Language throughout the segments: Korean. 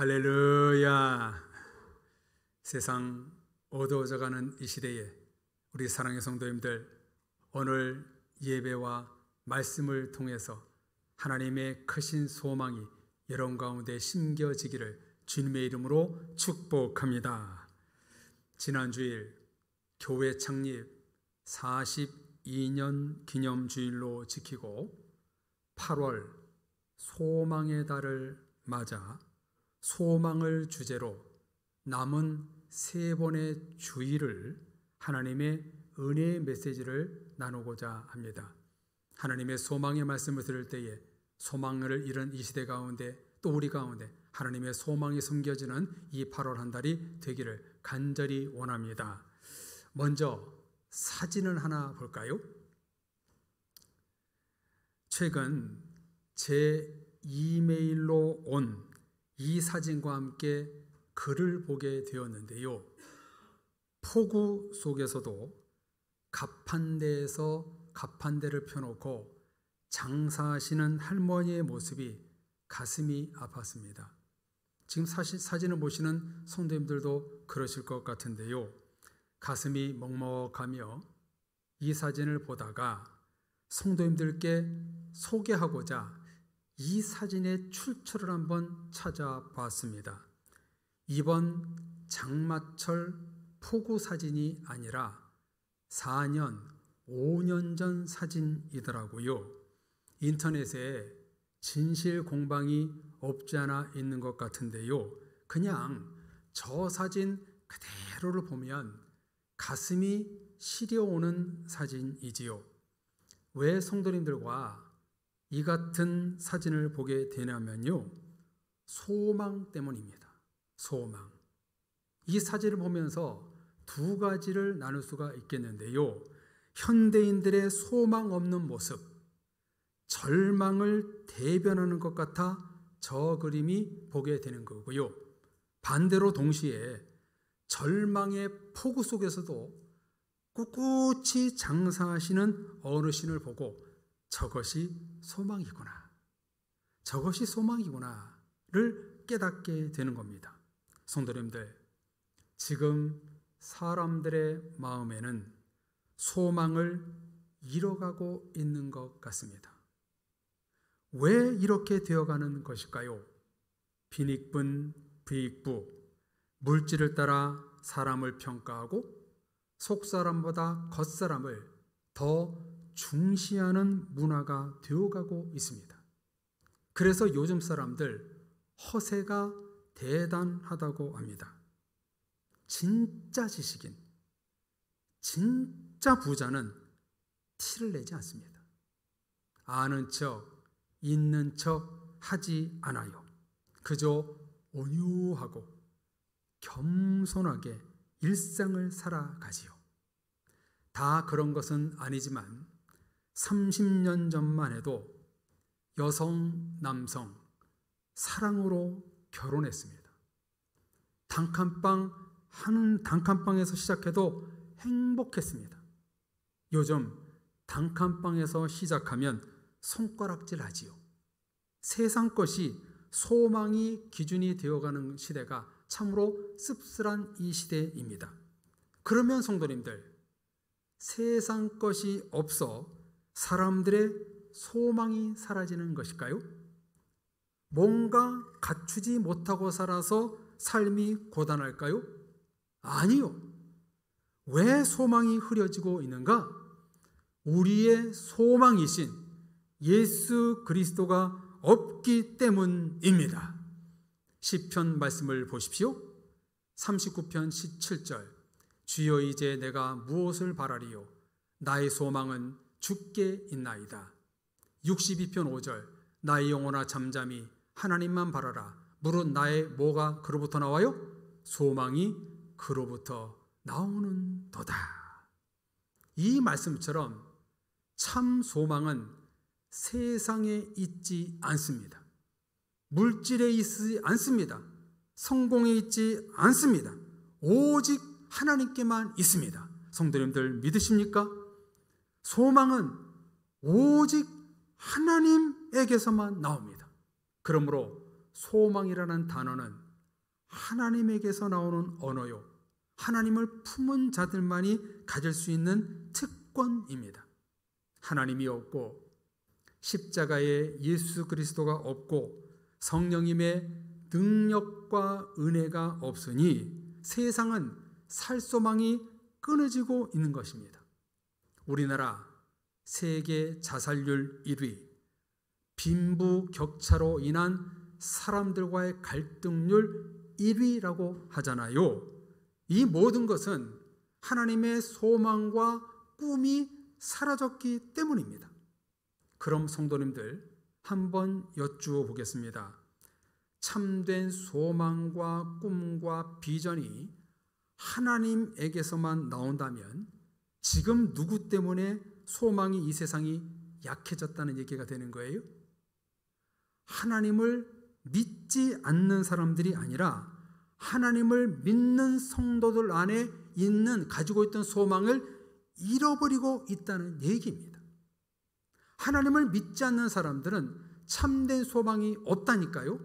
할렐루야. 세상 어두워져가는 이 시대에 우리 사랑의 성도님들, 오늘 예배와 말씀을 통해서 하나님의 크신 소망이 여러분 가운데 심겨지기를 주님의 이름으로 축복합니다. 지난 주일 교회 창립 42년 기념주일로 지키고 8월 소망의 달을 맞아 소망을 주제로 남은 3번의 주일을 하나님의 은혜의 메시지를 나누고자 합니다. 하나님의 소망의 말씀을 들을 때에 소망을 잃은 이 시대 가운데 또 우리 가운데 하나님의 소망이 숨겨지는 이 8월 한 달이 되기를 간절히 원합니다. 먼저 사진을 하나 볼까요? 최근 제 이메일로 온 이 사진과 함께 글을 보게 되었는데요. 폭우 속에서도 갑판대에서 갑판대를 펴놓고 장사하시는 할머니의 모습이 가슴이 아팠습니다. 지금 사진을 보시는 성도님들도 그러실 것 같은데요. 가슴이 먹먹하며 이 사진을 보다가 성도님들께 소개하고자 이 사진의 출처를 한번 찾아봤습니다. 이번 장마철 폭우 사진이 아니라 4년, 5년 전 사진이더라고요. 인터넷에 진실 공방이 없지 않아 있는 것 같은데요. 그냥 저 사진 그대로를 보면 가슴이 시려오는 사진이지요. 왜 성도님들과 이 같은 사진을 보게 되냐면요, 소망 때문입니다. 소망. 이 사진을 보면서 두 가지를 나눌 수가 있겠는데요. 현대인들의 소망 없는 모습, 절망을 대변하는 것 같아 저 그림이 보게 되는 거고요. 반대로 동시에 절망의 폭우 속에서도 꿋꿋이 장사하시는 어르신을 보고 저것이 소망이구나, 저것이 소망이구나를 깨닫게 되는 겁니다. 성도님들, 지금 사람들의 마음에는 소망을 잃어가고 있는 것 같습니다. 왜 이렇게 되어가는 것일까요? 빈익분, 부익부, 물질을 따라 사람을 평가하고 속사람보다 겉사람을 더 중시하는 문화가 되어가고 있습니다. 그래서 요즘 사람들 허세가 대단하다고 합니다. 진짜 지식인, 진짜 부자는 티를 내지 않습니다. 아는 척, 있는 척 하지 않아요. 그저 온유하고 겸손하게 일상을 살아가지요. 다 그런 것은 아니지만 30년 전만 해도 여성, 남성 사랑으로 결혼했습니다. 단칸방에서 시작해도 행복했습니다. 요즘 단칸방에서 시작하면 손가락질 하지요. 세상 것이 소망이 기준이 되어가는 시대가 참으로 씁쓸한 이 시대입니다. 그러면 성도님들, 세상 것이 없어 사람들의 소망이 사라지는 것일까요? 뭔가 갖추지 못하고 살아서 삶이 고단할까요? 아니요. 왜 소망이 흐려지고 있는가? 우리의 소망이신 예수 그리스도가 없기 때문입니다. 시편 말씀을 보십시오. 39편 17절, 주여 이제 내가 무엇을 바라리요? 나의 소망은 주께 있나이다. 62편 5절, 나의 영혼아 잠잠히 하나님만 바라라. 무릇 나의 뭐가 그로부터 나와요? 소망이 그로부터 나오는도다. 이 말씀처럼 참 소망은 세상에 있지 않습니다. 물질에 있지 않습니다. 성공에 있지 않습니다. 오직 하나님께만 있습니다. 성도님들 믿으십니까? 소망은 오직 하나님에게서만 나옵니다. 그러므로 소망이라는 단어는 하나님에게서 나오는 언어요. 하나님을 품은 자들만이 가질 수 있는 특권입니다. 하나님이 없고 십자가에 예수 그리스도가 없고 성령님의 능력과 은혜가 없으니 세상은 살 소망이 끊어지고 있는 것입니다. 우리나라 세계 자살률 1위, 빈부격차로 인한 사람들과의 갈등률 1위라고 하잖아요. 이 모든 것은 하나님의 소망과 꿈이 사라졌기 때문입니다. 그럼 성도님들 한번 여쭈어 보겠습니다. 참된 소망과 꿈과 비전이 하나님에게서만 나온다면 지금 누구 때문에 소망이 이 세상이 약해졌다는 얘기가 되는 거예요? 하나님을 믿지 않는 사람들이 아니라 하나님을 믿는 성도들 안에 가지고 있던 소망을 잃어버리고 있다는 얘기입니다. 하나님을 믿지 않는 사람들은 참된 소망이 없다니까요.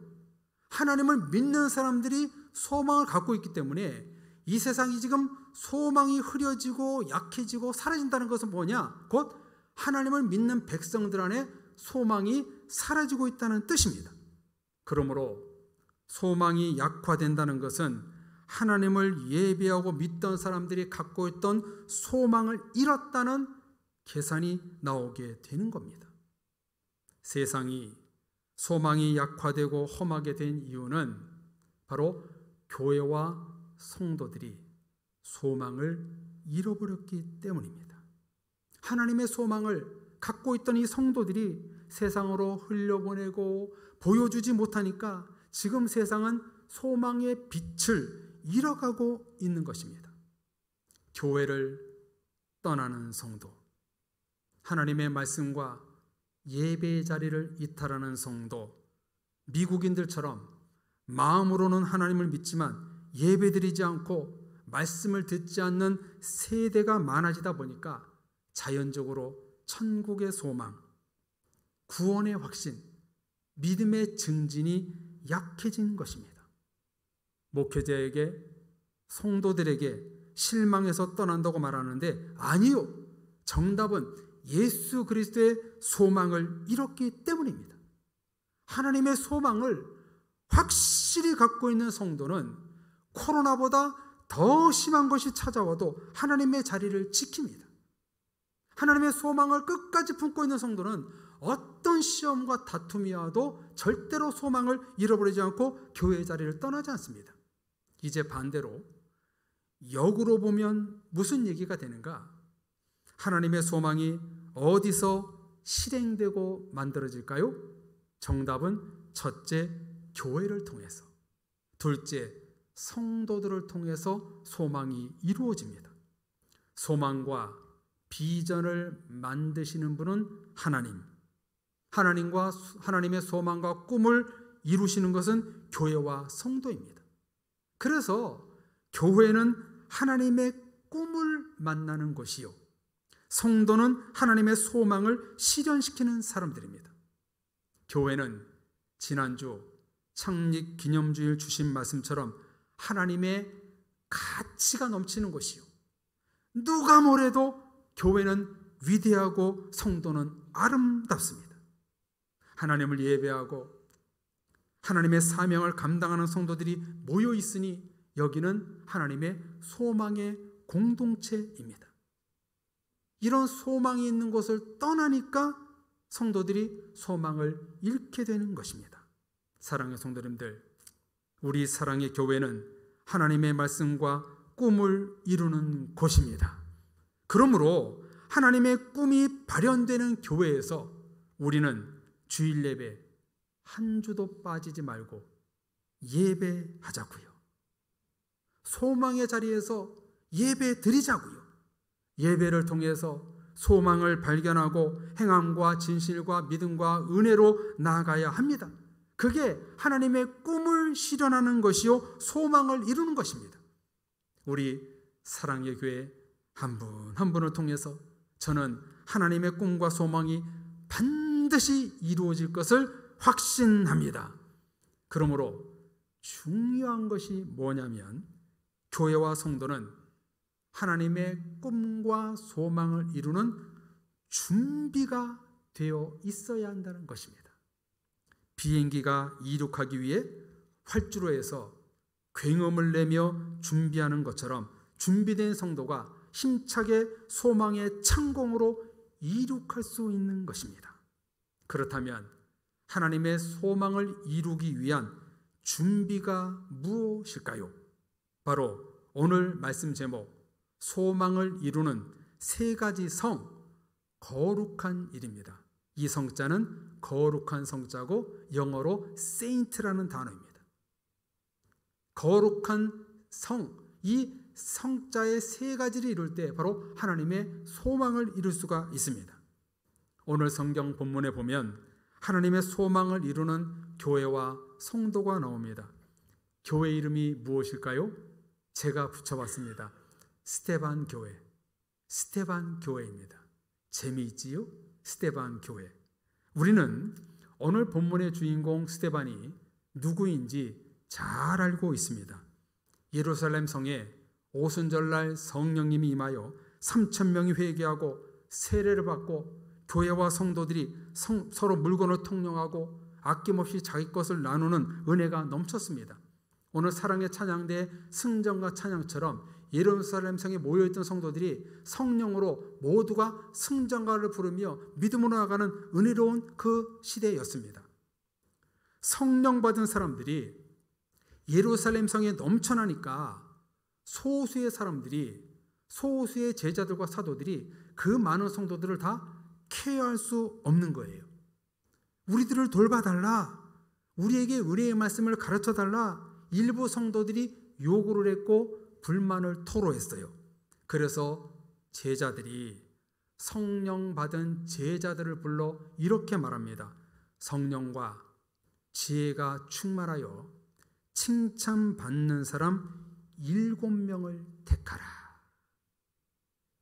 하나님을 믿는 사람들이 소망을 갖고 있기 때문에 이 세상이 지금 소망이 흐려지고 약해지고 사라진다는 것은 뭐냐? 곧 하나님을 믿는 백성들 안에 소망이 사라지고 있다는 뜻입니다. 그러므로 소망이 약화된다는 것은 하나님을 예배하고 믿던 사람들이 갖고 있던 소망을 잃었다는 계산이 나오게 되는 겁니다. 세상이 소망이 약화되고 험하게 된 이유는 바로 교회와 성도들이 소망을 잃어버렸기 때문입니다. 하나님의 소망을 갖고 있던 이 성도들이 세상으로 흘려보내고 보여주지 못하니까 지금 세상은 소망의 빛을 잃어가고 있는 것입니다. 교회를 떠나는 성도, 하나님의 말씀과 예배의 자리를 이탈하는 성도, 미국인들처럼 마음으로는 하나님을 믿지만 예배드리지 않고 말씀을 듣지 않는 세대가 많아지다 보니까 자연적으로 천국의 소망, 구원의 확신, 믿음의 증진이 약해진 것입니다. 목회자에게, 성도들에게 실망해서 떠난다고 말하는데 아니요. 정답은 예수 그리스도의 소망을 잃었기 때문입니다. 하나님의 소망을 확실히 갖고 있는 성도는 코로나보다 더 심한 것이 찾아와도 하나님의 자리를 지킵니다. 하나님의 소망을 끝까지 품고 있는 성도는 어떤 시험과 다툼이 와도 절대로 소망을 잃어버리지 않고 교회의 자리를 떠나지 않습니다. 이제 반대로 역으로 보면 무슨 얘기가 되는가? 하나님의 소망이 어디서 실행되고 만들어질까요? 정답은 첫째, 교회를 통해서, 둘째, 성도들을 통해서 소망이 이루어집니다. 소망과 비전을 만드시는 분은 하나님과 하나님의 소망과 꿈을 이루시는 것은 교회와 성도입니다. 그래서 교회는 하나님의 꿈을 만나는 곳이요, 성도는 하나님의 소망을 실현시키는 사람들입니다. 교회는 지난주 창립 기념주일 주신 말씀처럼 하나님의 가치가 넘치는 곳이요, 누가 뭐래도 교회는 위대하고 성도는 아름답습니다. 하나님을 예배하고 하나님의 사명을 감당하는 성도들이 모여 있으니 여기는 하나님의 소망의 공동체입니다. 이런 소망이 있는 곳을 떠나니까 성도들이 소망을 잃게 되는 것입니다. 사랑의 성도님들, 우리 사랑의 교회는 하나님의 말씀과 꿈을 이루는 곳입니다. 그러므로 하나님의 꿈이 발현되는 교회에서 우리는 주일 예배 한 주도 빠지지 말고 예배하자고요. 소망의 자리에서 예배 드리자고요. 예배를 통해서 소망을 발견하고 행함과 진실과 믿음과 은혜로 나아가야 합니다. 그게 하나님의 꿈을 실현하는 것이요, 소망을 이루는 것입니다. 우리 사랑의 교회 한 분 한 분을 통해서 저는 하나님의 꿈과 소망이 반드시 이루어질 것을 확신합니다. 그러므로 중요한 것이 뭐냐면 교회와 성도는 하나님의 꿈과 소망을 이루는 준비가 되어 있어야 한다는 것입니다. 비행기가 이륙하기 위해 활주로에서 굉음을 내며 준비하는 것처럼 준비된 성도가 힘차게 소망의 창공으로 이륙할 수 있는 것입니다. 그렇다면 하나님의 소망을 이루기 위한 준비가 무엇일까요? 바로 오늘 말씀 제목, 소망을 이루는 세 가지 성, 거룩한 일입니다. 이 성자는 거룩한 성자고 영어로 saint라는 단어입니다. 거룩한 성, 이 성자의 세 가지를 이룰 때 바로 하나님의 소망을 이룰 수가 있습니다. 오늘 성경 본문에 보면 하나님의 소망을 이루는 교회와 성도가 나옵니다. 교회 이름이 무엇일까요? 제가 붙여봤습니다. 스테반 교회. 스테반 교회입니다. 재미있지요? 스테반 교회. 우리는 오늘 본문의 주인공 스테반이 누구인지 잘 알고 있습니다. 예루살렘 성에 오순절날 성령님이 임하여 3,000명이 회개하고 세례를 받고 교회와 성도들이 서로 물건을 통용하고 아낌없이 자기 것을 나누는 은혜가 넘쳤습니다. 오늘 사랑의 찬양대의 승전과 찬양처럼 예루살렘 성에 모여있던 성도들이 성령으로 모두가 승전가를 부르며 믿음으로 나가는 은혜로운 그 시대였습니다. 성령 받은 사람들이 예루살렘 성에 넘쳐나니까 소수의 사람들이, 소수의 제자들과 사도들이 그 많은 성도들을 다 케어할 수 없는 거예요. 우리들을 돌봐달라, 우리에게 은혜의 말씀을 가르쳐달라, 일부 성도들이 요구를 했고 불만을 토로했어요. 그래서 제자들이 성령 받은 제자들을 불러 이렇게 말합니다. 성령과 지혜가 충만하여 칭찬받는 사람 7명을 택하라.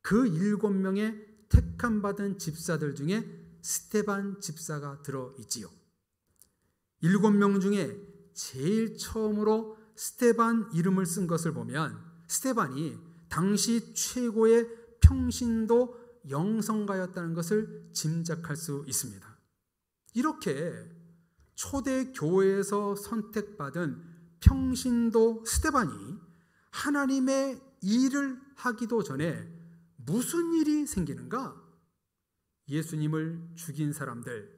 그 7명의 택함받은 집사들 중에 스테반 집사가 들어있지요. 7명 중에 제일 처음으로 스테반 이름을 쓴 것을 보면 스테반이 당시 최고의 평신도 영성가였다는 것을 짐작할 수 있습니다. 이렇게 초대 교회에서 선택받은 평신도 스테반이 하나님의 일을 하기도 전에 무슨 일이 생기는가? 예수님을 죽인 사람들,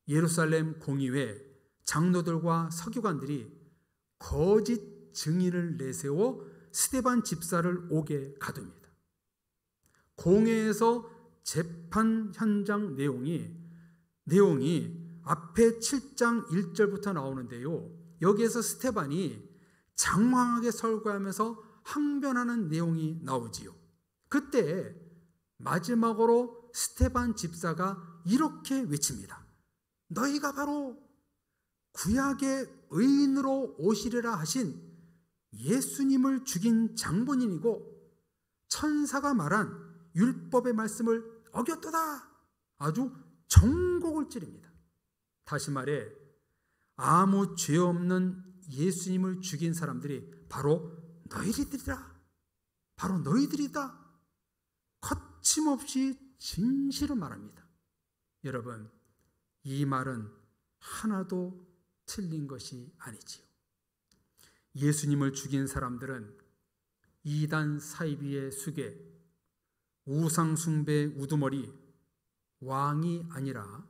예루살렘 공의회, 장로들과 서기관들이 거짓 증인을 내세워 스데반 집사를 오게 가둡니다. 공회에서 재판 현장 내용이 앞에 7장 1절부터 나오는데요. 여기에서 스데반이 장황하게 설교하면서 항변하는 내용이 나오지요. 그때 마지막으로 스데반 집사가 이렇게 외칩니다. 너희가 바로 구약의 의인으로 오시리라 하신 예수님을 죽인 장본인이고 천사가 말한 율법의 말씀을 어겼도다. 아주 정곡을 찌릅니다. 다시 말해 아무 죄 없는 예수님을 죽인 사람들이 바로 너희들이다. 바로 너희들이다. 거침없이 진실을 말합니다. 여러분, 이 말은 하나도 틀린 것이 아니지요. 예수님을 죽인 사람들은 이단 사이비의 수계, 우상 숭배 우두머리, 왕이 아니라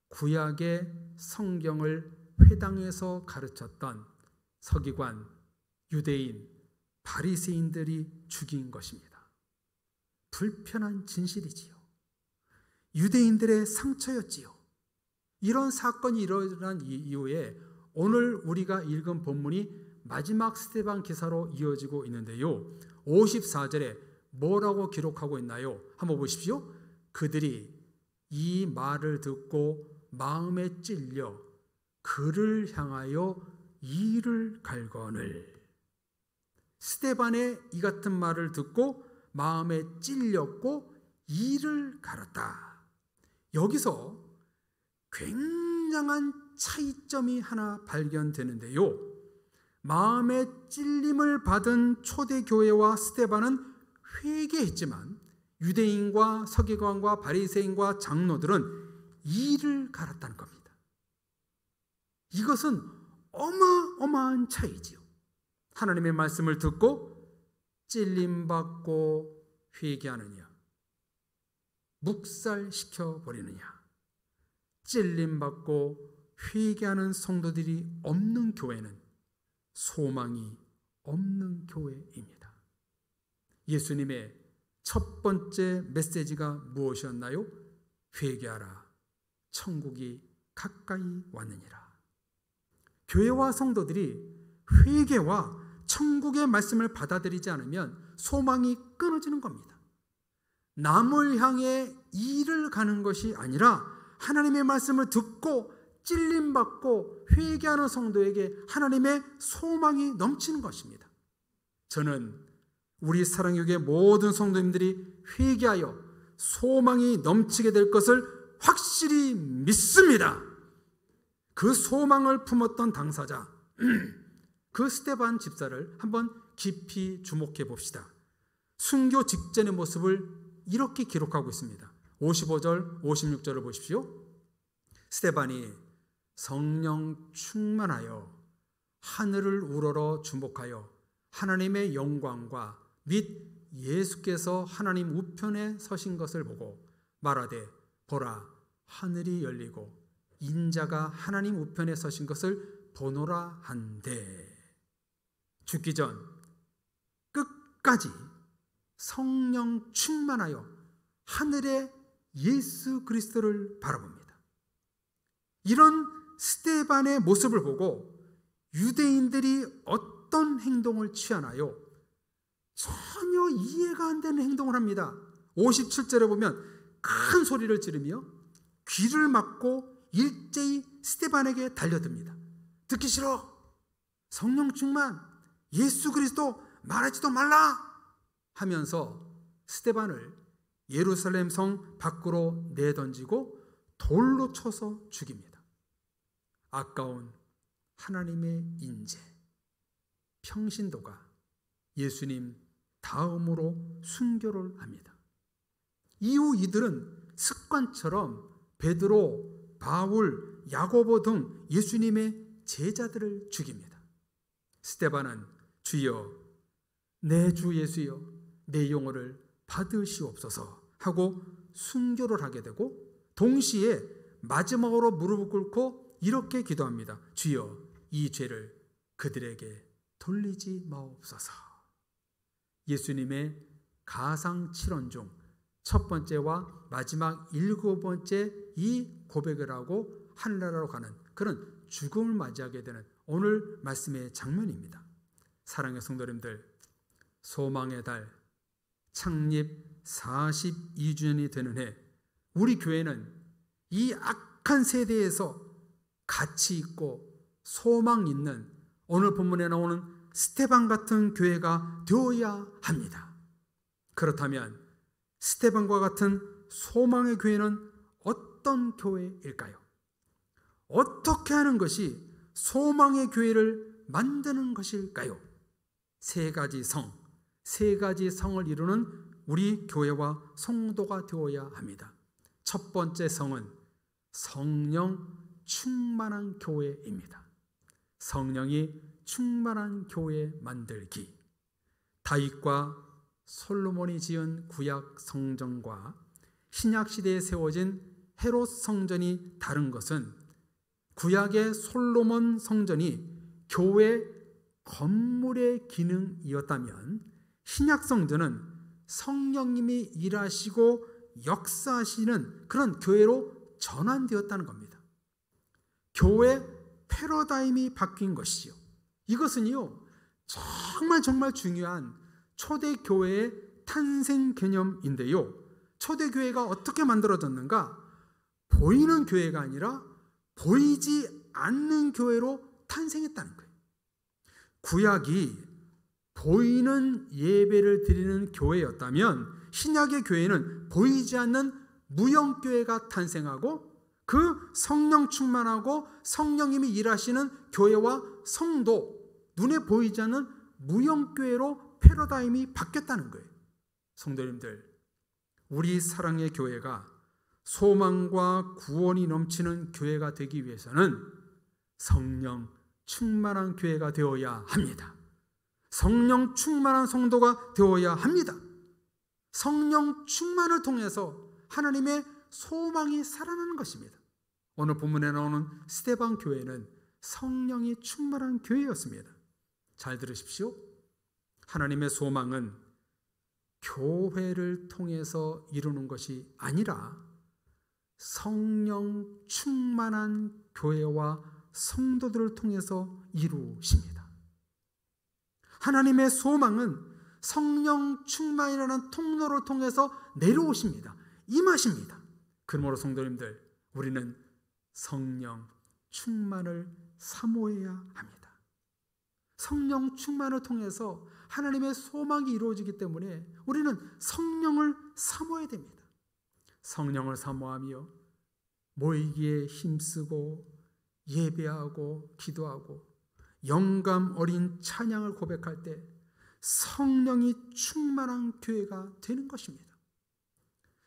구약의 성경을 회당에서 가르쳤던 서기관, 유대인, 바리새인들이 죽인 것입니다. 불편한 진실이지요. 유대인들의 상처였지요. 이런 사건이 일어난 이후에 오늘 우리가 읽은 본문이 마지막 스데반 기사로 이어지고 있는데요. 54절에 뭐라고 기록하고 있나요? 한번 보십시오. 그들이 이 말을 듣고 마음에 찔려 그를 향하여 이를 갈거늘. 스데반의 이 같은 말을 듣고 마음에 찔렸고 이를 갈았다. 여기서 굉장한 차이점이 하나 발견되는데요. 마음의 찔림을 받은 초대교회와 스데반은 회개했지만 유대인과 서기관과 바리새인과 장로들은 이를 갈았다는 겁니다. 이것은 어마어마한 차이지요. 하나님의 말씀을 듣고 찔림받고 회개하느냐, 묵살시켜버리느냐. 찔림받고 회개하는 성도들이 없는 교회는 소망이 없는 교회입니다. 예수님의 첫 번째 메시지가 무엇이었나요? 회개하라, 천국이 가까이 왔느니라. 교회와 성도들이 회개와 천국의 말씀을 받아들이지 않으면 소망이 끊어지는 겁니다. 남을 향해 일을 가는 것이 아니라 하나님의 말씀을 듣고 찔림받고 회개하는 성도에게 하나님의 소망이 넘치는 것입니다. 저는 우리 사랑교회 모든 성도님들이 회개하여 소망이 넘치게 될 것을 확실히 믿습니다. 그 소망을 품었던 당사자, 그 스데반 집사를 한번 깊이 주목해 봅시다. 순교 직전의 모습을 이렇게 기록하고 있습니다. 55절, 56절을 보십시오. 스데반이 성령 충만하여 하늘을 우러러 주목하여 하나님의 영광과 및 예수께서 하나님 우편에 서신 것을 보고 말하되 보라, 하늘이 열리고 인자가 하나님 우편에 서신 것을 보노라 한데, 죽기 전 끝까지 성령 충만하여 하늘의 예수 그리스도를 바라봅니다. 이런 스데반의 모습을 보고 유대인들이 어떤 행동을 취하나요? 전혀 이해가 안 되는 행동을 합니다. 57절에 보면 큰 소리를 지르며 귀를 막고 일제히 스데반에게 달려듭니다. 듣기 싫어, 성령 충만, 예수 그리스도 말하지도 말라 하면서 스데반을 예루살렘 성 밖으로 내던지고 돌로 쳐서 죽입니다. 아까운 하나님의 인재, 평신도가 예수님 다음으로 순교를 합니다. 이후 이들은 습관처럼 베드로, 바울, 야고보 등 예수님의 제자들을 죽입니다. 스데반은 주여, 내 주 예수여, 내 영혼을 받으시옵소서 하고 순교를 하게 되고, 동시에 마지막으로 무릎을 꿇고 이렇게 기도합니다. 주여, 이 죄를 그들에게 돌리지 마옵소서. 예수님의 가상 7원 중 첫 번째와 마지막 7번째 이 고백을 하고 하늘나라로 가는 그런 죽음을 맞이하게 되는 오늘 말씀의 장면입니다. 사랑의 성도님들, 소망의 달 창립 42주년이 되는 해, 우리 교회는 이 악한 세대에서 가치 있고 소망 있는 오늘 본문에 나오는 스데반 같은 교회가 되어야 합니다. 그렇다면 스데반과 같은 소망의 교회는 어떤 교회일까요? 어떻게 하는 것이 소망의 교회를 만드는 것일까요? 세 가지 성을 이루는 우리 교회와 성도가 되어야 합니다. 첫 번째 성은 성령 충만한 교회입니다. 성령이 충만한 교회 만들기. 다윗과 솔로몬이 지은 구약 성전과 신약 시대에 세워진 헤롯 성전이 다른 것은 구약의 솔로몬 성전이 교회 건물의 기능이었다면 신약 성전은 성령님이 일하시고 역사하시는 그런 교회로 전환되었다는 겁니다. 교회 패러다임이 바뀐 것이요. 이것은요, 정말 중요한 초대교회의 탄생 개념인데요. 초대교회가 어떻게 만들어졌는가? 보이는 교회가 아니라 보이지 않는 교회로 탄생했다는 거예요. 구약이 보이는 예배를 드리는 교회였다면 신약의 교회는 보이지 않는 무형교회가 탄생하고 그 성령 충만하고 성령님이 일하시는 교회와 성도, 눈에 보이지 않는 무형교회로 패러다임이 바뀌었다는 거예요. 성도님들, 우리 사랑의 교회가 소망과 구원이 넘치는 교회가 되기 위해서는 성령 충만한 교회가 되어야 합니다. 성령 충만한 성도가 되어야 합니다. 성령 충만을 통해서 하나님의 소망이 살아나는 것입니다. 오늘 본문에 나오는 스데반 교회는 성령이 충만한 교회였습니다. 잘 들으십시오. 하나님의 소망은 교회를 통해서 이루는 것이 아니라 성령 충만한 교회와 성도들을 통해서 이루십니다. 하나님의 소망은 성령 충만이라는 통로를 통해서 내려오십니다. 임하십니다. 그러므로 성도님들, 우리는 성령 충만을 사모해야 합니다. 성령 충만을 통해서 하나님의 소망이 이루어지기 때문에 우리는 성령을 사모해야 됩니다. 성령을 사모하며 모이기에 힘쓰고 예배하고 기도하고 영감 어린 찬양을 고백할 때 성령이 충만한 교회가 되는 것입니다.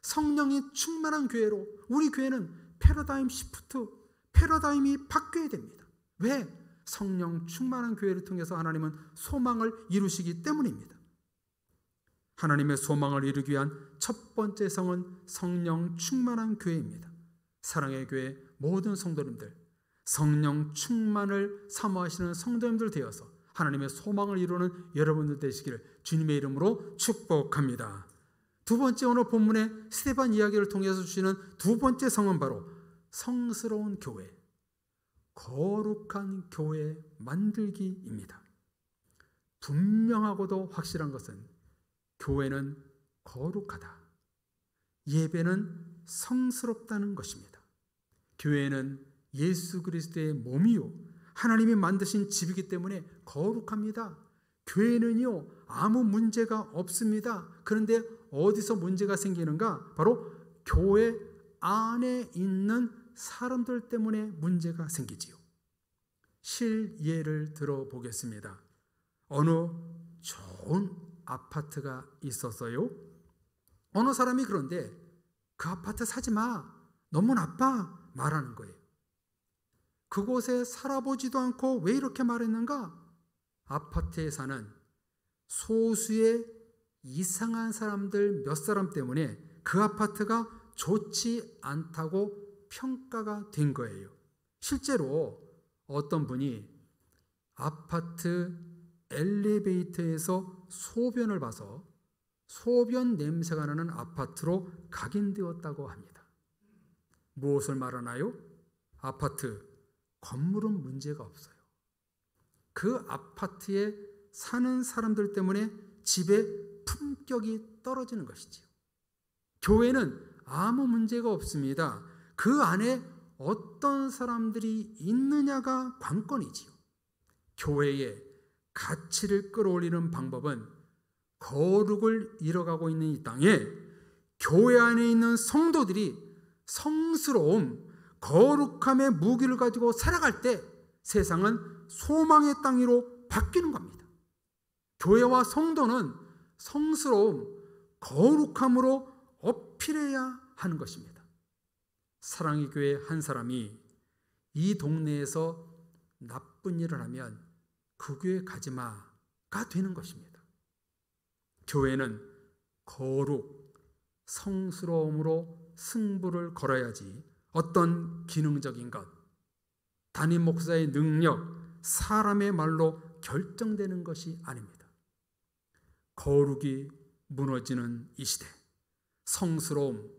성령이 충만한 교회로 우리 교회는 패러다임 시프트, 패러다임이 바뀌어야 됩니다. 왜? 성령 충만한 교회를 통해서 하나님은 소망을 이루시기 때문입니다. 하나님의 소망을 이루기 위한 첫 번째 성은 성령 충만한 교회입니다. 사랑의 교회 모든 성도님들, 성령 충만을 사모하시는 성도님들 되어서 하나님의 소망을 이루는 여러분들 되시기를 주님의 이름으로 축복합니다. 두 번째, 오늘 본문의 스데반 이야기를 통해서 주시는 두 번째 성은 바로 성스러운 교회, 거룩한 교회 만들기입니다. 분명하고도 확실한 것은 교회는 거룩하다, 예배는 성스럽다는 것입니다. 교회는 예수 그리스도의 몸이요 하나님이 만드신 집이기 때문에 거룩합니다. 교회는요 아무 문제가 없습니다. 그런데 어디서 문제가 생기는가? 바로 교회 안에 있는 사람들 때문에 문제가 생기지요. 실예를 들어보겠습니다. 어느 좋은 아파트가 있었어요. 어느 사람이 그런데 그 아파트 사지 마, 너무 나빠 말하는 거예요. 그곳에 살아보지도 않고 왜 이렇게 말했는가? 아파트에 사는 소수의 이상한 사람들 몇 사람 때문에 그 아파트가 좋지 않다고 평가가 된 거예요. 실제로 어떤 분이 아파트 엘리베이터에서 소변을 봐서 소변 냄새가 나는 아파트로 각인되었다고 합니다. 무엇을 말하나요? 아파트 건물은 문제가 없어요. 그 아파트에 사는 사람들 때문에 집의 품격이 떨어지는 것이지요. 교회는 아무 문제가 없습니다. 그 안에 어떤 사람들이 있느냐가 관건이지요. 교회의 가치를 끌어올리는 방법은 거룩을 이뤄가고 있는 이 땅에 교회 안에 있는 성도들이 성스러움, 거룩함의 무기를 가지고 살아갈 때 세상은 소망의 땅으로 바뀌는 겁니다. 교회와 성도는 성스러움, 거룩함으로 어필해야 하는 것입니다. 사랑의 교회 한 사람이 이 동네에서 나쁜 일을 하면 그 교회 가지 마가 되는 것입니다. 교회는 거룩, 성스러움으로 승부를 걸어야지 어떤 기능적인 것, 담임 목사의 능력, 사람의 말로 결정되는 것이 아닙니다. 거룩이 무너지는 이 시대, 성스러움,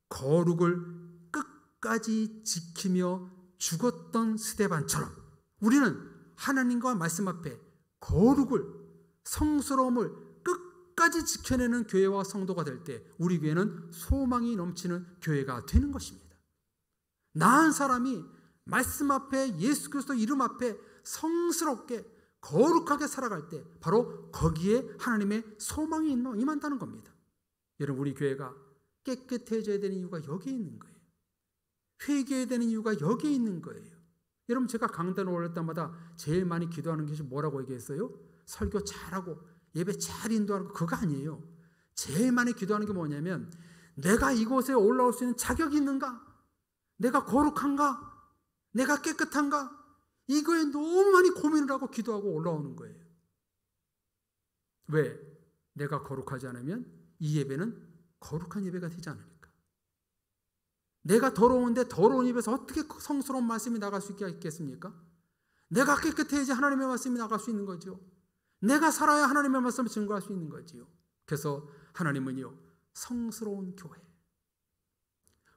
거룩을 끝까지 지키며 죽었던 스데반처럼 우리는 하나님과 말씀 앞에 거룩을, 성스러움을 끝까지 지켜내는 교회와 성도가 될 때 우리 교회는 소망이 넘치는 교회가 되는 것입니다. 나 한 사람이 말씀 앞에, 예수 그리스도 이름 앞에 성스럽게 거룩하게 살아갈 때 바로 거기에 하나님의 소망이 임한다는 겁니다. 여러분, 우리 교회가 깨끗해져야 되는 이유가 여기에 있는 거예요. 회개해야 되는 이유가 여기에 있는 거예요. 여러분, 제가 강단에 올릴 때마다 제일 많이 기도하는 것이 뭐라고 얘기했어요? 설교 잘하고 예배 잘 인도하는 거, 그거 아니에요. 제일 많이 기도하는 게 뭐냐면, 내가 이곳에 올라올 수 있는 자격이 있는가? 내가 거룩한가? 내가 깨끗한가? 이거에 너무 많이 고민을 하고 기도하고 올라오는 거예요. 왜? 내가 거룩하지 않으면 이 예배는 거룩한 예배가 되지 않으니까. 내가 더러운데 더러운 입에서 어떻게 성스러운 말씀이 나갈 수 있겠습니까? 내가 깨끗해야지 하나님의 말씀이 나갈 수 있는 거죠. 내가 살아야 하나님의 말씀을 증거할 수 있는 거지요. 그래서 하나님은요, 성스러운 교회,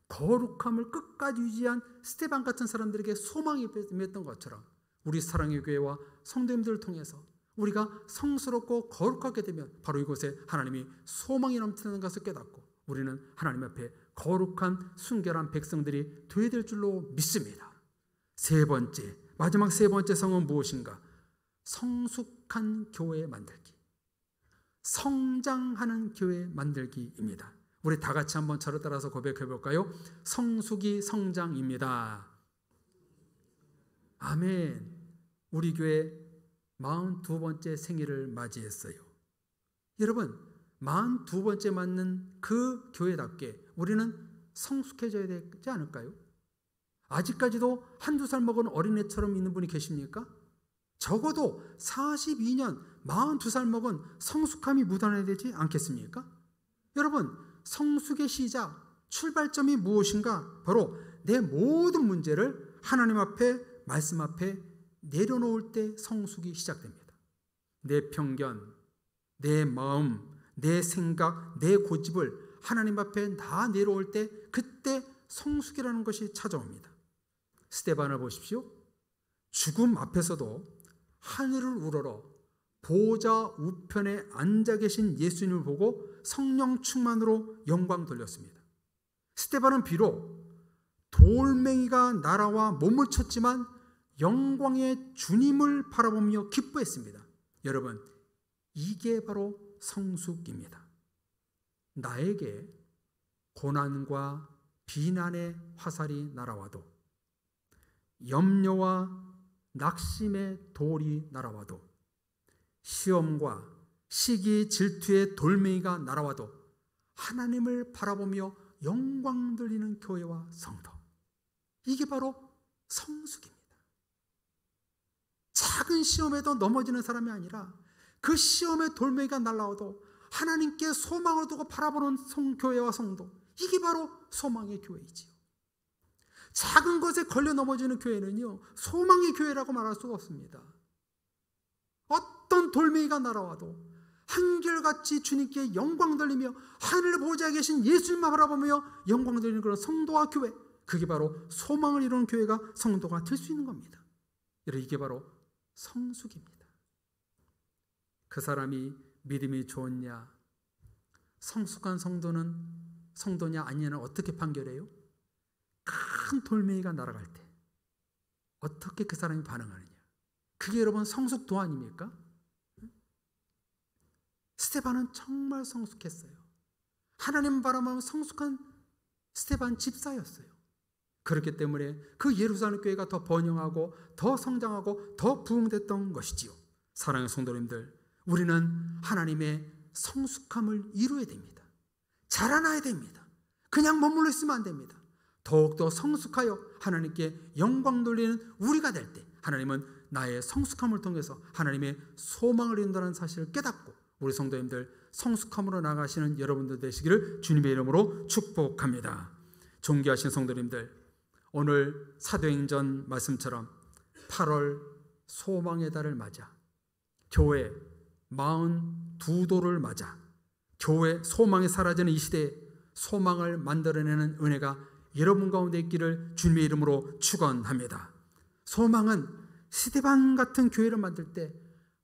거룩함을 끝까지 유지한 스데반 같은 사람들에게 소망이 임했던 것처럼 우리 사랑의 교회와 성도님들을 통해서 우리가 성스럽고 거룩하게 되면 바로 이곳에 하나님이 소망이 넘치는 것을 깨닫고 우리는 하나님 앞에 거룩한 순결한 백성들이 되어야 될 줄로 믿습니다. 세 번째, 마지막 세 번째 성은 무엇인가? 성숙한 교회 만들기, 성장하는 교회 만들기입니다. 우리 다 같이 한번 저를 따라서 고백해 볼까요? 성숙이 성장입니다. 아멘. 우리 교회 42번째 생일을 맞이했어요. 여러분, 42번째 맞는 그 교회답게 우리는 성숙해져야 되지 않을까요? 아직까지도 한두 살 먹은 어린애처럼 있는 분이 계십니까? 적어도 42년, 42살 먹은 성숙함이 묻어나야 되지 않겠습니까? 여러분, 성숙의 시작, 출발점이 무엇인가? 바로 내 모든 문제를 하나님 앞에, 말씀 앞에 내려놓을 때 성숙이 시작됩니다. 내 편견, 내 마음, 내 생각, 내 고집을 하나님 앞에 다 내려올 때 그때 성숙이라는 것이 찾아옵니다. 스데반을 보십시오. 죽음 앞에서도 하늘을 우러러 보좌 우편에 앉아 계신 예수님을 보고 성령 충만으로 영광 돌렸습니다. 스데반은 비록 돌멩이가 날아와 몸을 쳤지만 영광의 주님을 바라보며 기뻐했습니다. 여러분, 이게 바로 성숙입니다. 나에게 고난과 비난의 화살이 날아와도, 염려와 낙심의 돌이 날아와도, 시험과 시기 질투의 돌멩이가 날아와도 하나님을 바라보며 영광 돌리는 교회와 성도, 이게 바로 성숙입니다. 작은 시험에도 넘어지는 사람이 아니라 그 시험의 돌멩이가 날아와도 하나님께 소망을 두고 바라보는 교회와 성도, 이게 바로 소망의 교회이지요. 작은 것에 걸려 넘어지는 교회는요, 소망의 교회라고 말할 수가 없습니다. 어떤 돌멩이가 날아와도 한결같이 주님께 영광 돌리며 하늘 보좌에 계신 예수님만 바라보며 영광 돌리는 그런 성도와 교회, 그게 바로 소망을 이루는 교회가 성도가 될 수 있는 겁니다. 이게 바로 성숙입니다. 그 사람이 믿음이 좋냐, 성숙한 성도냐 아니냐는 어떻게 판결해요? 큰 돌멩이가 날아갈 때 어떻게 그 사람이 반응하느냐, 그게 여러분 성숙도 아닙니까? 스데반은 정말 성숙했어요. 하나님 바라보면 성숙한 스데반 집사였어요. 그렇기 때문에 그 예루살렘 교회가 더 번영하고 더 성장하고 더 부흥됐던 것이지요. 사랑하는 성도님들, 우리는 하나님의 성숙함을 이루어야 됩니다. 자라나야 됩니다. 그냥 머물러 있으면 안 됩니다. 더욱더 성숙하여 하나님께 영광 돌리는 우리가 될 때 하나님은 나의 성숙함을 통해서 하나님의 소망을 이룬다는 사실을 깨닫고 우리 성도님들 성숙함으로 나가시는 여러분들 되시기를 주님의 이름으로 축복합니다. 존귀하신 성도님들, 오늘 사도행전 말씀처럼 8월 소망의 달을 맞아 교회 42도를 맞아 교회 소망이 사라지는 이 시대에 소망을 만들어내는 은혜가 여러분 가운데 있기를 주님의 이름으로 축원합니다. 소망은 스데반 같은 교회를 만들 때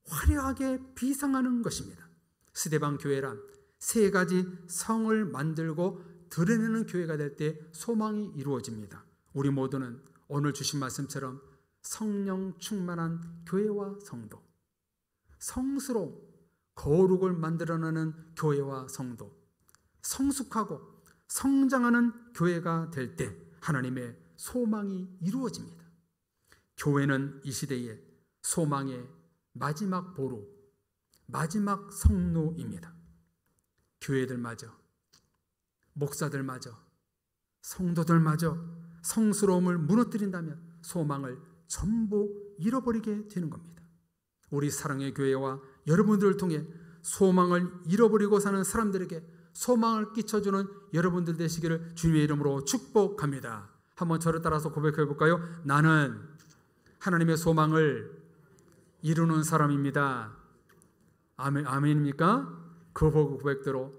화려하게 비상하는 것입니다. 스데반 교회란 세 가지 성을 만들고 드러내는 교회가 될 때 소망이 이루어집니다. 우리 모두는 오늘 주신 말씀처럼 성령 충만한 교회와 성도, 성스러운 거룩을 만들어내는 교회와 성도, 성숙하고 성장하는 교회가 될 때 하나님의 소망이 이루어집니다. 교회는 이 시대의 소망의 마지막 보루, 마지막 성루입니다. 교회들마저, 목사들마저, 성도들마저 성스러움을 무너뜨린다면 소망을 전부 잃어버리게 되는 겁니다. 우리 사랑의 교회와 여러분들을 통해 소망을 잃어버리고 사는 사람들에게 소망을 끼쳐주는 여러분들 되시기를 주님의 이름으로 축복합니다. 한번 저를 따라서 고백해 볼까요? 나는 하나님의 소망을 이루는 사람입니다. 아멘입니까? 그 고백대로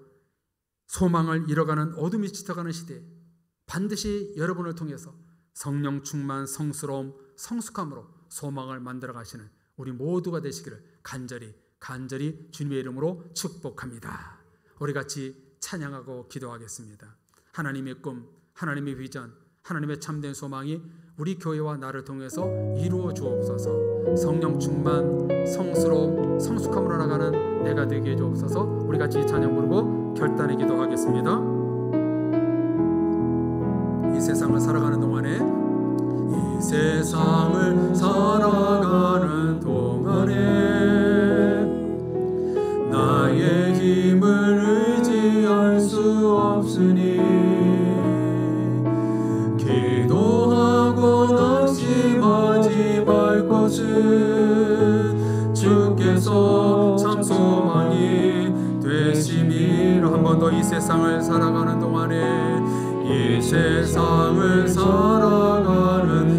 소망을 잃어가는 어둠이 짙어가는 시대에 반드시 여러분을 통해서 성령 충만, 성스러움, 성숙함으로 소망을 만들어 가시는 우리 모두가 되시기를 간절히 주님의 이름으로 축복합니다. 우리 같이 찬양하고 기도하겠습니다. 하나님의 꿈, 하나님의 비전, 하나님의 참된 소망이 우리 교회와 나를 통해서 이루어 주옵소서. 성령 충만, 성스러움, 성숙함으로 나가는 내가 되게 해 주옵소서. 우리 같이 찬양 부르고 결단의 기도하겠습니다. 이 세상을 살아가는 동안에 나의 힘을 의지할 수 없으니 기도하고 낙심하지 말 것은 주께서 참 소망이 되심이라. 한 번 더 이 세상을 살아가는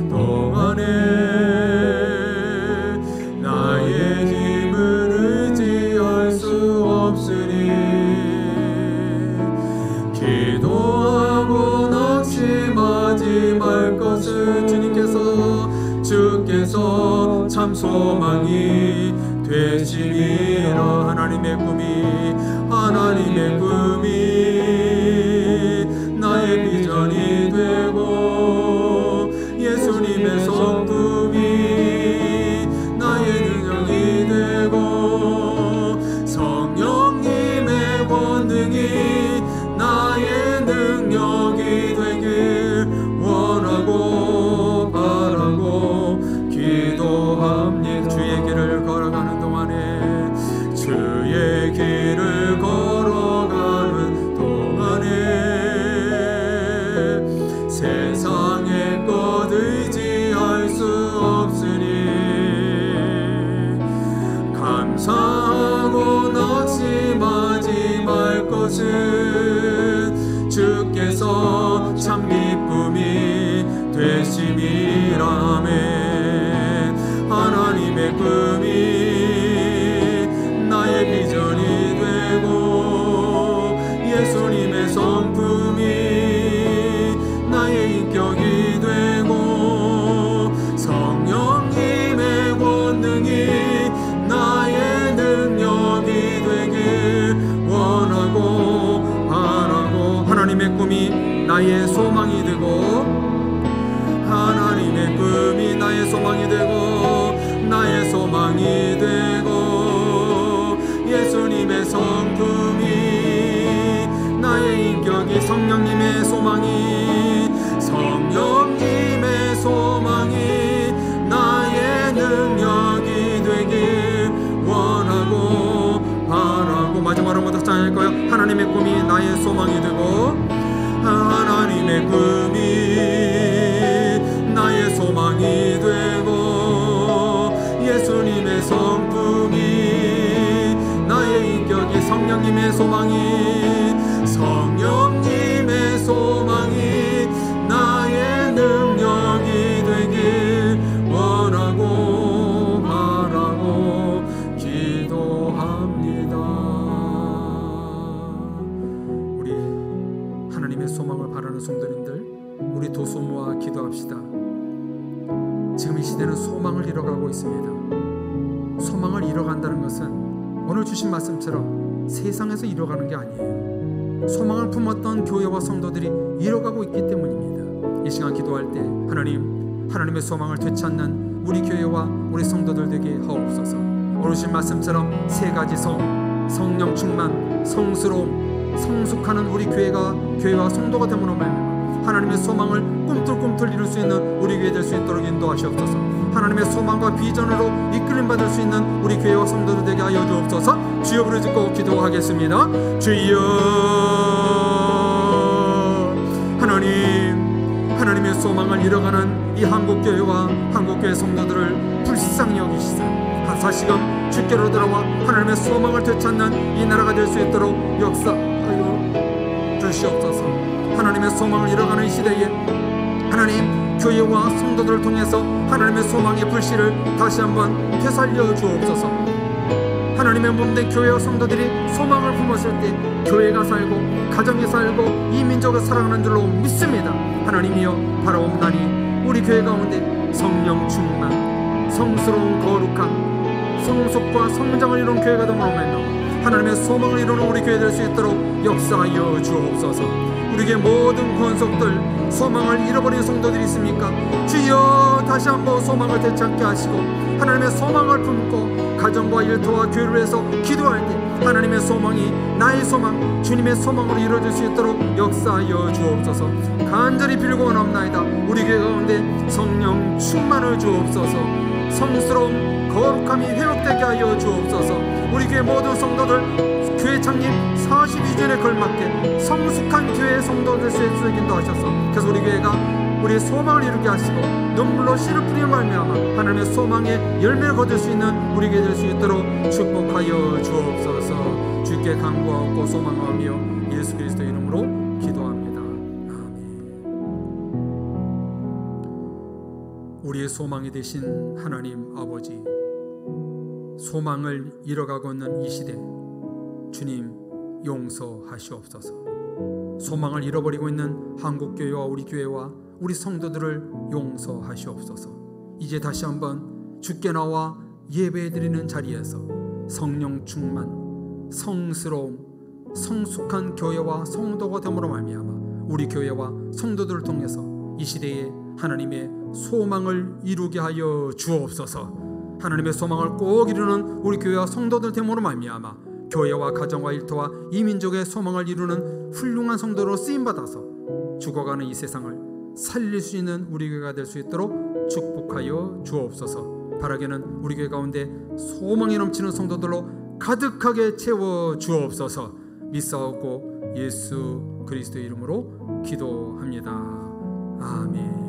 동안에 나의 힘을 의지할 수 없으니 기도하고 낙심하지 말 것은 주께서 참 소망이 되심이라. 하나님의 꿈이 나의 비전이 되고 예수님의 성품이 나의 능력이 되고 성령님의 권능이 나의 능력이 되길 원하고 바라고 기도합니다. 주의 길을 걸어가는 동안에 세상의 것 의지할 수 없으니 감사하고 낙심하지 말 것은 주께서 참 기쁨이 되심이라. 아멘. 하나님의 꿈이 나의 비전이 되고 예수님의 성품이 나의 인격이 되고 성령님의 권능이 나의 능력이 되길 원하고 바라고 하나님의 꿈이 나의 소망이 되고 하나님의 꿈이 나의 소망이 되고 나의 소망이 되고 예수님의 성품이 나의 인격이 성령님의 소망이 나의 능력이 되길 원하고 바라고. 마지막으로 모두 찬양할 거예요. 하나님의 꿈이 나의 소망이 되고 하나님의 꿈이 나의 소망이 되고 예수님의 성품이 나의 인격이 성령님의 소망이 나의 능력이 되길 원하고 바라고 기도합니다. 우리 하나님의 소망을 바라는 성도님들, 우리 도소모아 기도합시다. 지금 이 시대는 소망을 잃어가고 있습니다. 소망을 잃어간다는 것은 오늘 주신 말씀처럼 세상에서 잃어가는 게 아니에요. 소망을 품었던 교회와 성도들이 잃어가고 있기 때문입니다. 이 시간 기도할 때 하나님의 소망을 되찾는 우리 교회와 우리 성도들 되게 하옵소서. 오늘 주신 말씀처럼 세 가지 성령 충만, 성스러움, 성숙하는 우리 교회와 성도가 됨으로 말미암아 하나님의 소망을 꿈틀꿈틀 이룰 수 있는 우리 교회 될 수 있도록 인도하시옵소서. 하나님의 소망과 비전으로 이끌림 받을 수 있는 우리 교회와 성도들 되게 하여 주옵소서. 주여 부르짖고 기도하겠습니다. 주여, 하나님의 소망을 잃어가는 이 한국교회와 한국교회 성도들을 불쌍히 여기시사 다시금 주께로 돌아와 하나님의 소망을 되찾는 이 나라가 될 수 있도록 역사하여 주시옵소서. 하나님의 소망을 잃어가는 이 시대에 하나님, 교회와 성도들을 통해서 하나님의 소망의 불씨를 다시 한번 되살려 주옵소서. 하나님의 몸된 교회와 성도들이 소망을 품었을 때 교회가 살고 가정이 살고 이 민족을 사랑하는 줄로 믿습니다. 하나님이여, 바라옵나니 우리 교회 가운데 성령 충만, 성스러운 거룩함, 성숙과 성장을 이룬 교회가 되므로 하나님의 소망을 이루는 우리 교회 될 수 있도록 역사하여 주옵소서. 우리에게 모든 권속들 소망을 잃어버린 성도들이 있습니까? 주여, 다시 한번 소망을 되찾게 하시고 하나님의 소망을 품고 가정과 일터와 교회를 위해서 기도할 때 하나님의 소망이 나의 소망, 주님의 소망으로 이루어질 수 있도록 역사하여 주옵소서. 간절히 빌고 원합나이다. 우리 교회 가운데 성령 충만을 주옵소서. 성스러움 거룩함이 회복되게 하여 주옵소서. 우리 교회 모든 성도들 교회 창립 42주년에 걸맞게 성숙한 교회의 성도들 수 있도록 인도하셔서 그래서 우리 교회가 우리의 소망을 이루게 하시고 눈물로 씨를 뿌리며 말미암아 하나님의 소망의 열매를 거둘 수 있는 우리 교회 될 수 있도록 축복하여 주옵소서. 주께 간구하고 소망하며 예수 그리스도 이름으로 기도합니다. 아멘. 우리의 소망이 되신 하나님 아버지, 소망을 잃어가고 있는 이 시대 주님 용서하시옵소서. 소망을 잃어버리고 있는 한국교회와 우리 교회와 우리 성도들을 용서하시옵소서. 이제 다시 한번 주께 나와 예배드리는 자리에서 성령 충만, 성스러움, 성숙한 교회와 성도가 됨으로 말미암아 우리 교회와 성도들을 통해서 이 시대에 하나님의 소망을 이루게 하여 주옵소서. 하나님의 소망을 꼭 이루는 우리 교회와 성도들 됨으로 말미암아 교회와 가정과 일터와 이 민족의 소망을 이루는 훌륭한 성도로 쓰임받아서 죽어가는 이 세상을 살릴 수 있는 우리 교회가 될 수 있도록 축복하여 주옵소서. 바라기는 우리 교회 가운데 소망이 넘치는 성도들로 가득하게 채워 주옵소서. 믿사오고 예수 그리스도의 이름으로 기도합니다. 아멘.